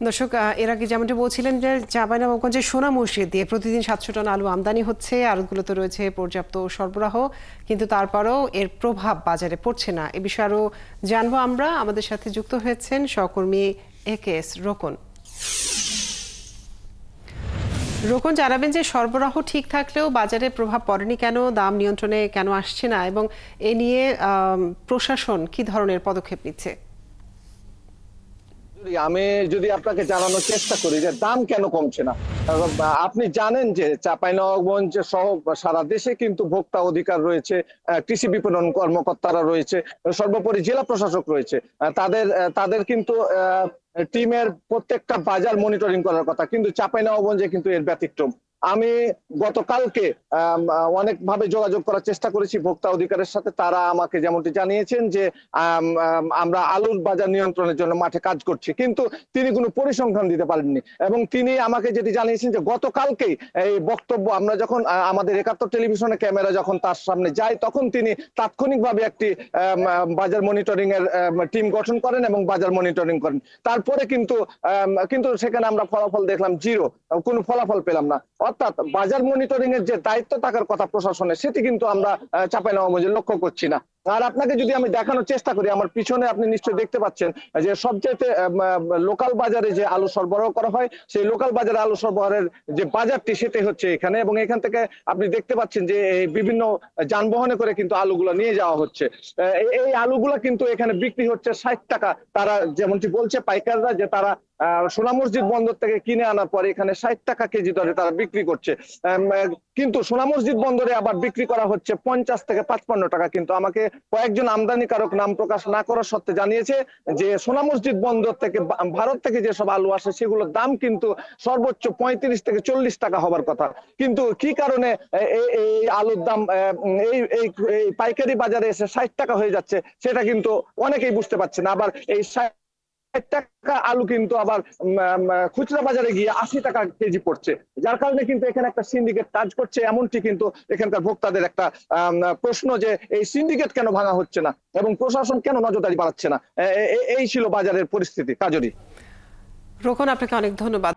দর্শক, এর আগে যেমনটি বলছিলেন যে চাঁপাইনবাবগঞ্জের সোনা মসজিদ দিয়ে প্রতিদিন 700 টন আলু আমদানি হচ্ছে, আড়তগুলোতে রয়েছে পর্যাপ্ত সরবরাহ, কিন্তু তারপরেও এর প্রভাব বাজারে পড়ছে না। এ বিষয়ে আরো জানবো আমরা। আমাদের সাথে যুক্ত হয়েছেন সহকর্মী একেএস রোকন। রোকন, জানাবেন যে সরবরাহ ঠিক থাকলেও বাজারে প্রভাব পড়েনি কেন, দাম নিয়ন্ত্রণে কেন আসছে না, এবং এ নিয়ে প্রশাসন কি ধরনের পদক্ষেপ নিচ্ছে? আমি যদি আপনাকে জানানোর চেষ্টা করি যে দাম কেন কমছে না। আপনি জানেন যে চাঁপাইনবাবগঞ্জ সহ সারা দেশে কিন্তু ভোক্তা অধিকার রয়েছে, কৃষি বিপণন কর্মকর্তারা রয়েছে, সর্বোপরি জেলা প্রশাসক রয়েছে। তাদের তাদের কিন্তু টিমের প্রত্যেকটা বাজার মনিটরিং করার কথা, কিন্তু চাঁপাইনবাবগঞ্জে কিন্তু এর ব্যতিক্রম। আমি গতকালকে অনেকভাবে যোগাযোগ করার চেষ্টা করেছি ভোক্তা অধিকারের সাথে। তারা আমাকে যেমনটি জানিয়েছেন যে আমরা আলুর বাজার নিয়ন্ত্রণের জন্য মাঠে কাজ করছি, কিন্তু তিনি কোনো পরিসংখ্যান দিতে পারেননি। এবং তিনি আমাকে যেটি জানিয়েছেন যে গতকালকেই এই বক্তব্য আমরা যখন আমাদের ৭১ টেলিভিশনে ক্যামেরা যখন তার সামনে যায়, তখন তিনি তাৎক্ষণিকভাবে একটি বাজার মনিটরিং এর টিম গঠন করেন এবং বাজার মনিটরিং করেন। তারপরে কিন্তু সেখানে আমরা ফলাফল দেখলাম জিরো, কোনো ফলাফল পেলাম না। অর্থাৎ বাজার মনিটরিং এর যে দায়িত্ব থাকার কথা প্রশাসনের, সেটি কিন্তু আমরা চাঁপাইনবাবগঞ্জে লক্ষ্য করছি না। আর আপনাকে যদি আমি দেখানোর চেষ্টা করি, আমার পিছনে আপনি নিশ্চয়ই দেখতে পাচ্ছেন যে সবচেয়ে লোকাল বাজারে যে আলু সরবরাহ করা হয়, সেই লোকাল বাজারে আলু সরবরাহের যে বাজারটি সেটাই হচ্ছে এখানে। এবং এখান থেকে আপনি দেখতে পাচ্ছেন যে বিভিন্ন যানবাহনে করে কিন্তু আলুগুলো নিয়ে যাওয়া হচ্ছে। এই আলুগুলো কিন্তু এখানে বিক্রি হচ্ছে 60 টাকা। তারা যেমনটি বলছে পাইকাররা, যে তারা সোনা মসজিদ বন্দর থেকে কিনে আনার পরে এখানে 60 টাকা কেজি দরে তারা বিক্রি করছে। কিন্তু সোনা মসজিদ বন্দরে আবার বিক্রি করা হচ্ছে 50 থেকে 55 টাকা। কিন্তু আমাকে কয়েকজন আমদানিকারক নাম প্রকাশ না করার সত্ত্বে জানিয়েছে যে সোনা মসজিদ বন্দর থেকে ভারত থেকে যেসব আলু আসে সেগুলোর দাম কিন্তু সর্বোচ্চ 35 থেকে 40 টাকা হবার কথা। কিন্তু কি কারণে এই আলুর দাম এই পাইকারি বাজারে এসে 60 টাকা হয়ে যাচ্ছে, সেটা কিন্তু অনেকেই বুঝতে পারছে না। আবার এই 60 টাকা আলু কিন্তু আবার খুচরা বাজারে গিয়ে 80 টাকা কেজি পড়ছে, যার কারণে কিন্তু এখানে একটা সিন্ডিকেট কাজ করছে। এমনটি কিন্তু এখানকার ভোক্তাদের একটা প্রশ্ন, যে এই সিন্ডিকেট কেন ভাঙা হচ্ছে না এবং প্রশাসন কেন নজরদারি বাড়াচ্ছে না। এই ছিল বাজারের পরিস্থিতি। কাজরি। রোকন, আপনাকে অনেক ধন্যবাদ।